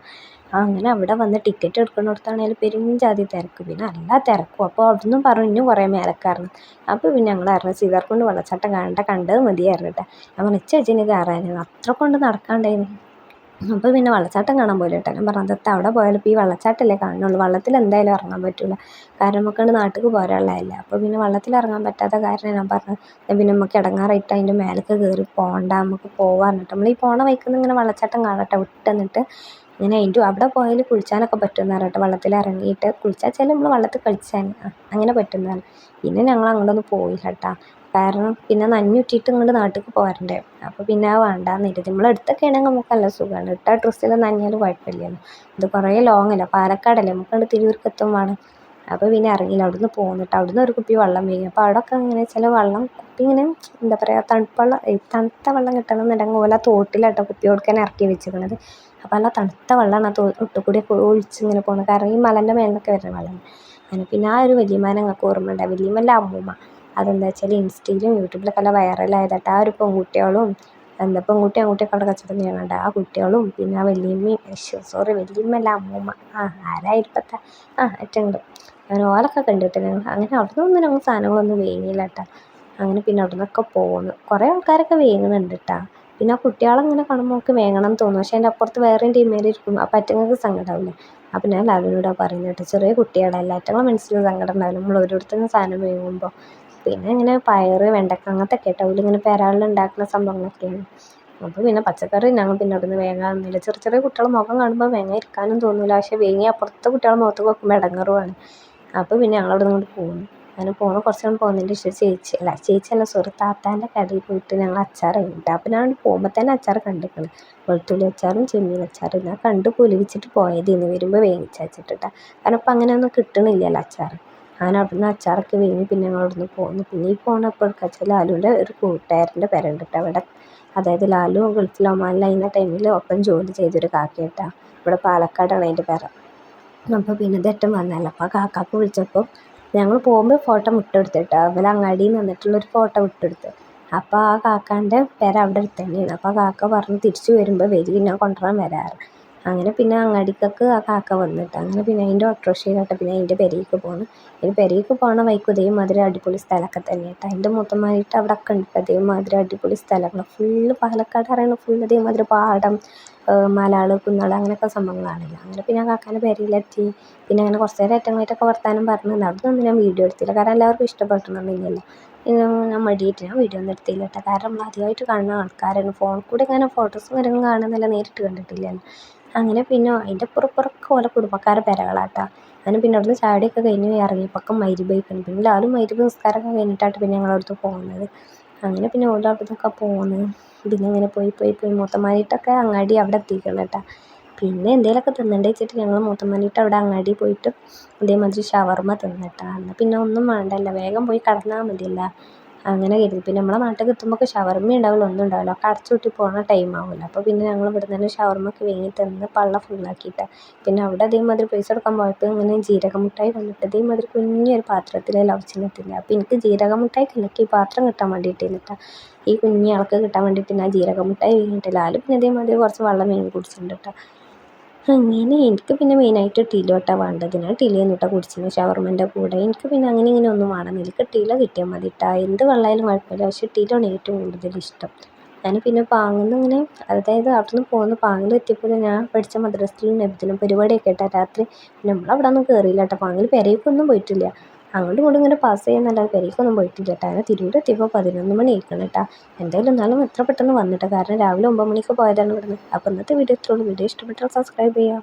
അങ്ങനെ അവിടെ വന്ന് ടിക്കറ്റ് എടുക്കുന്നിടത്താണെങ്കിൽ പെരും ജാതി തിരക്ക്, പിന്നെ നല്ല തിരക്കും. അപ്പോൾ അവിടുന്ന് പറഞ്ഞു ഇനിയും കുറേ മേലക്കാരണം. അപ്പോൾ പിന്നെ ഞങ്ങൾ പറഞ്ഞു സീതാർകുണ്ട് വെള്ളച്ചാട്ടം കണ്ടത് മതിയായിരുന്നു കേട്ടോ. ഞാൻ പറഞ്ഞു ചേച്ചിന് കയറാനായിരുന്നു, അത്ര കൊണ്ട് നടക്കാണ്ടായിരുന്നു. അപ്പോൾ പിന്നെ വെള്ളച്ചാട്ടം കാണാൻ പോയില്ല കേട്ടോ. ഞാൻ പറഞ്ഞത് അവിടെ പോയാലും ഇപ്പോൾ ഈ വെള്ളച്ചാട്ടമല്ലേ കാണുന്നുള്ളൂ, വെള്ളത്തിൽ എന്തായാലും ഇറങ്ങാൻ പറ്റില്ല, കാരണം നമുക്കാണ് നാട്ടിലേക്ക് പോരാനുള്ളതല്ല. അപ്പോൾ പിന്നെ വെള്ളത്തിൽ ഇറങ്ങാൻ പറ്റാത്ത കാരണം ഞാൻ പറഞ്ഞു പിന്നെ നമുക്ക് ഇടങ്ങാറായിട്ട് അതിൻ്റെ മേലേക്ക് കയറി പോകണ്ട, നമുക്ക് പോകാൻ പറഞ്ഞിട്ട് നമ്മൾ ഈ പോണ വഴിക്കുന്ന ഇങ്ങനെ വെള്ളച്ചാട്ടം കാണട്ടെ വിട്ടെന്നിട്ട് ഇങ്ങനെ അതിൻ്റെ അവിടെ പോയാൽ കുളിച്ചാനൊക്കെ പറ്റുമെന്ന് പറഞ്ഞിട്ട് വെള്ളത്തിൽ ഇറങ്ങിയിട്ട് കുളിച്ചാൽ നമ്മൾ വെള്ളത്തിൽ കളിച്ചാൽ അങ്ങനെ പറ്റുന്നതാണ്. പിന്നെ ഞങ്ങൾ അങ്ങോട്ടൊന്നും പോയില്ല കേട്ടോ, കാരണം പിന്നെ നനഞ്ഞുറ്റിയിട്ട് ഇങ്ങോട്ട് നാട്ടിലേക്ക് പോരണ്ടേ. അപ്പോൾ പിന്നെ അത് വേണ്ടാന്ന് കരുതി. നമ്മളെടുത്തൊക്കെ ആണെങ്കിൽ നമുക്ക് നല്ല സുഖമാണ്, ഇട്ട ഡ്രസ്സിൽ നനഞ്ഞാലും കുഴപ്പമില്ലല്ലോ. ഇത് കുറേ ലോങ് അല്ല, പാലക്കാടല്ലേ, നമുക്ക് തിരൂർക്ക് എത്തും വേണം. അപ്പോൾ പിന്നെ ഇറങ്ങിയില്ല, അവിടുന്ന് പോന്നിട്ട് അവിടുന്ന് ഒരു കുപ്പി വെള്ളം വീങ്ങി. അപ്പോൾ അവിടെയൊക്കെ ഇങ്ങനെ ചില വെള്ളം കുപ്പി ഇങ്ങനെ എന്താ പറയുക തണുത്ത വെള്ളം കിട്ടണമെന്നുണ്ടെങ്കിൽ ഓല തോട്ടിലാട്ടോ കുപ്പി കൊടുക്കാൻ ഇറക്കി വെച്ചിരിക്കണത്. അപ്പോൾ നല്ല തണുത്ത വെള്ളമാണ് ആ തൊട്ടുകൂടി ഒഴിച്ചിങ്ങനെ പോകുന്നത്, കാരണം ഈ മലൻ്റെ മേലിൽ നിന്നൊക്കെ വരുന്ന വെള്ളം. അങ്ങനെ പിന്നെ ആ ഒരു വല്യമ്മേനെ ഞങ്ങൾക്ക് ഓർമ്മ ഉണ്ടായി, വല്യമ്മല്ല അമ്മൂമ്മ. അതെന്താ വെച്ചാൽ ഇൻസ്റ്റയിലും യൂട്യൂബിലൊക്കെ നല്ല വൈറലായതായിട്ട് ആ ഒരു പെൺകുട്ടികളും പെൺകുട്ടി ആൺകുട്ടിയൊക്കെ അവിടെ കച്ചവടം ചെയ്യുന്നുണ്ട്. ആ കുട്ടികളും പിന്നെ ആ വല്യമ്മയും വല്യമ്മല്ല അമ്മൂമ്മ, ആരായിരിക്കട്ടെ, ഏറ്റവും അങ്ങനെ ഓലൊക്കെ കണ്ടിട്ട് അങ്ങനെ അവിടെ നിന്നൊന്നും ഞങ്ങൾ സാധനങ്ങളൊന്നും വേങ്ങിയില്ല കേട്ടോ. അങ്ങനെ പിന്നെ അവിടെ നിന്നൊക്കെ പോകുന്നു. കുറേ ആൾക്കാരൊക്കെ വേങ്ങുന്നുണ്ട് കേട്ടോ. പിന്നെ ആ കുട്ടികളങ്ങനെ കാണുമ്പോൾ നമുക്ക് വേങ്ങണം എന്ന് തോന്നും, പക്ഷേ അതിൻ്റെ അപ്പുറത്ത് വേറെയും ടീമേലിരിക്കും, അപ്പോൾ അറ്റങ്ങൾക്ക് സങ്കടമാവില്ല. അപ്പം ഞാൻ ലാലുവിനോടാണ് പറയുന്നത് കേട്ടോ, ചെറിയ കുട്ടികളല്ല, അറ്റങ്ങളെ മനസ്സിൽ സങ്കടം ഉണ്ടാവില്ല നമ്മൾ ഓരോരുത്തരും സാധനം വേങ്ങുമ്പോൾ. പിന്നെ ഇങ്ങനെ പയറ് വെണ്ടക്ക അങ്ങനത്തെ ഒക്കെ കേട്ടോ ഇങ്ങനെ പെരാളിൽ ഉണ്ടാക്കുന്ന സംഭവങ്ങളൊക്കെയാണ്. അപ്പോൾ പിന്നെ പച്ചക്കറി ഞങ്ങൾ പിന്നെ അവിടുന്ന് വേങ്ങാനൊന്നുമില്ല. ചെറിയ കുട്ടികളെ മുഖം കാണുമ്പോൾ വേങ്ങാൻ ഇരിക്കാനും തോന്നില്ല, പക്ഷേ വേങ്ങി അപ്പുറത്തെ കുട്ടികളെ മുഖത്ത് നോക്കുമ്പോൾ ഇടങ്ങറുമാണ്. അപ്പോൾ പിന്നെ ഞങ്ങൾ അവിടെ നിന്ന് പോകുന്നു. അങ്ങനെ കുറച്ച് നാൾ പോകുന്നതിൻ്റെ ശേഷം താത്താൻ്റെ കടയിൽ പോയിട്ട് ഞങ്ങൾ അച്ചാർ കഴിഞ്ഞിട്ട്. അപ്പോൾ ഞാൻ പോകുമ്പോൾ തന്നെ അച്ചാർ കണ്ടിരിക്കണം, വെളുത്തുള്ളി അച്ചാറും ചെമ്മീൻ അച്ചാറും. ഞാൻ കണ്ട് പൊലിവിച്ചിട്ട് പോയത് ഇന്ന് വരുമ്പോൾ വേവിച്ച് വെച്ചിട്ടാണ്, കാരണം ഇപ്പം അങ്ങനെയൊന്നും കിട്ടണില്ലല്ലോ അച്ചാർ. അങ്ങനെ അവിടുന്ന് അച്ചാറൊക്കെ വേങ്ങി പിന്നെ ഞങ്ങൾ അവിടുന്ന് പോകുന്നു. പിന്നെ ഈ പോണപ്പോൾ വെച്ചാൽ ലാലുവിൻ്റെ ഒരു കൂട്ടുകാരൻ്റെ പേരുണ്ട് കേട്ടോ അവിടെ, അതായത് ലാലു ഗൾഫിൽ ഒമാനിലായിരുന്ന ടൈമിൽ ഒപ്പം ജോലി ചെയ്തൊരു കാക്കയിട്ടാണ്, ഇവിടെ പാലക്കാടാണ് അതിൻ്റെ പേര്. അപ്പോൾ പിന്നെ ഇതേറ്റം വന്നല്ലോ, അപ്പോൾ ആ കാക്കാക്ക് വിളിച്ചപ്പോൾ ഞങ്ങൾ പോകുമ്പോൾ ഫോട്ടോ വിട്ടെടുത്തിട്ട് അവരെ അങ്ങാടിയിൽ നിന്ന് വന്നിട്ടുള്ളൊരു ഫോട്ടോ വിട്ടെടുത്ത്. അപ്പോൾ ആ കാക്കാൻ്റെ പേര് അവിടെ അടുത്ത് തന്നെയാണ്. അപ്പോൾ ആ കാക്ക പറഞ്ഞു തിരിച്ചു വരുമ്പോൾ വരി, ഞാൻ കൊണ്ടുവരാൻ വരാറ്. അങ്ങനെ പിന്നെ അങ്ങാടിക്കൊക്കെ ആ കാക്ക വന്നിട്ട് അങ്ങനെ പിന്നെ അതിൻ്റെ ഓട്ടോറിക്ഷയിലായിട്ട് പിന്നെ അതിൻ്റെ പെരേക്ക് പോകുന്നു. അതിന് പെരേക്ക് പോകണ വഴിക്കും ഇതേമാതിരി അടിപൊളി സ്ഥലമൊക്കെ തന്നെയായിട്ട് അതിൻ്റെ മൂത്തമായിട്ട് അവിടെ ഒക്കെ ഉണ്ട് അതേമാതിരി അടിപൊളി സ്ഥലങ്ങൾ. ഫുള്ള് പാലക്കാട് പറയുന്നത് ഫുള്ള് ഇതേമാതിരി പാടം, മലകൾ, കുന്നുകൾ അങ്ങനെയൊക്കെ സംഭവങ്ങളാണല്ലോ. അങ്ങനെ പിന്നെ ആ കാക്കാൻ്റെ പെരയിലെത്തി. പിന്നെ അങ്ങനെ കുറച്ച് നേരം ഏറ്റമായിട്ടൊക്കെ വർത്താനം പറഞ്ഞു. അവിടുന്ന് ഞാൻ വീഡിയോ എടുത്തില്ല, കാരണം എല്ലാവർക്കും ഇഷ്ടപ്പെടണമെന്നില്ലല്ലോ. ഞാൻ മടിയിട്ട് ഞാൻ വീഡിയോ ഒന്നും എടുത്തില്ല കേട്ടോ, കാരണം നമ്മൾ ആദ്യമായിട്ട് കാണുന്ന ആൾക്കാരാണ്. ഫോണിൽ കൂടെ ഇങ്ങനെ ഫോട്ടോസും കാര്യങ്ങളും കാണുന്നില്ല, നേരിട്ട് കണ്ടിട്ടില്ലല്ലോ. അങ്ങനെ പിന്നെ അതിൻ്റെ പുറപ്പുറമൊക്കെ ഓരോ കുടുംബക്കാരുടെ പെരകളാട്ടോ. അങ്ങനെ പിന്നെ അവിടുന്ന് ചാടിയൊക്കെ കഴിഞ്ഞ് ഇറങ്ങിയപ്പോൾ മഗ്‌രിബായിക്കണ്. പിന്നെ എല്ലാവരും മഗ്‌രിബ് നിസ്കാരമൊക്കെ കഴിഞ്ഞിട്ടാണ് പിന്നെ ഞങ്ങളടുത്ത് പോകുന്നത്. അങ്ങനെ പിന്നെ ഓരോ അവിടുന്നൊക്കെ പോകുന്നു. പിന്നെ ഇങ്ങനെ പോയി മൂത്തമ്മാനായിട്ടൊക്കെ അങ്ങാടി അവിടെ എത്തിക്കണം കേട്ടോ. പിന്നെ എന്തെങ്കിലുമൊക്കെ തിന്നണ്ടേ വെച്ചിട്ട് ഞങ്ങൾ മൂത്തമ്മാനായിട്ട് അവിടെ അങ്ങാടി പോയിട്ട് ഇതേമാതിരി ഷവർമ്മ തിന്നിട്ടാ. എന്നാൽ പിന്നെ ഒന്നും വേണ്ടല്ലോ, വേഗം പോയി കിടന്നാൽ മതിയല്ലോ, അങ്ങനെ കരുതി. പിന്നെ നമ്മളെ നാട്ടിൽ എത്തുമ്പോൾ ഷവർമ്മ ഉണ്ടാവില്ല, ഒന്നും ഉണ്ടാവില്ല, ഒക്കെ അടച്ചുപൂട്ടി പോകുന്ന ടൈം ആവുമല്ലോ. അപ്പോൾ പിന്നെ ഞങ്ങൾ ഇവിടെ തന്നെ ഷവർമ്മ ഒക്കെ വാങ്ങി തിന്ന് പള്ള ഫുള്ളാക്കിയിട്ടാണ്. പിന്നെ അവിടെ അതേമാതിരി പൈസ കൊടുക്കാൻ പോയപ്പോൾ ഇങ്ങനെ ജീരക മിഠായി വന്നിട്ട് ഇതേമാതിരി കുഞ്ഞൊരു പാത്രത്തിൽ ലവച്ചിനെത്തില്ല. അപ്പോൾ എനിക്ക് ജീരക മിഠായിക്ക് എനിക്ക് ഈ പാത്രം കിട്ടാൻ വേണ്ടിയിട്ടാണ്, ഈ കുഞ്ഞി ആൾക്ക് കിട്ടാൻ വേണ്ടിയിട്ട് ഞാൻ ജീരക മിഠായി വാങ്ങിയിട്ടില്ല. ആരും പിന്നെ ഇതേമാതിരി കുറച്ച് വെള്ളം വാങ്ങി കുടിച്ചിട്ടുണ്ട് കേട്ടോ. അങ്ങനെ എനിക്ക് പിന്നെ മെയിനായിട്ട് ടീലോട്ടാണ് വേണ്ടത്. ഞാൻ ടീലേന്ന് കേട്ടോ കുടിച്ചിരുന്നത് ഷവർമ്മൻ്റെ കൂടെ. എനിക്ക് പിന്നെ അങ്ങനെ ഇങ്ങനെ ഒന്നും വേണമെന്നില്ല, എനിക്ക് ടീല കിട്ടിയാൽ മതി കേട്ടോ. എന്ത് വെള്ളമായാലും കുഴപ്പമില്ല, പക്ഷേ ടീലാണ് ഏറ്റവും കൂടുതൽ ഇഷ്ടം. ഞാൻ പിന്നെ പാങ്ങന്ന് ഇങ്ങനെ അതായത് അവിടുന്ന് പോകുന്ന പാങ്ങിൽ എത്തിയപ്പോൾ ഞാൻ പഠിച്ച മദ്രസയിലും നബിദിനം പരിപാടിയൊക്കെ കേട്ടോ രാത്രി. നമ്മളവിടെ ഒന്നും കയറിയില്ല കേട്ടോ, പാങ്ങിൽ പെരേക്കൊന്നും പോയിട്ടില്ല, അങ്ങോട്ടും ഇങ്ങോട്ടും ഇങ്ങനെ പാസ് ചെയ്യുന്നല്ലാതെ പെരേക്കൊന്നും പോയിട്ടില്ല കേട്ടോ. അങ്ങനെ തിരൂർ എത്തിയപ്പോൾ 11 മണി ആയിക്കണം കേട്ടോ. എന്തായാലും എന്നാലും എത്ര പെട്ടെന്ന് വന്നിട്ട്, കാരണം രാവിലെ 9 മണിക്ക് പോയതാണ് ഇവിടുന്ന്. അപ്പോൾ ഇന്നത്തെ വീഡിയോ ഇത്രയുള്ളൂ. വീഡിയോ ഇഷ്ടപ്പെട്ടാൽ സബ്സ്ക്രൈബ് ചെയ്യാം.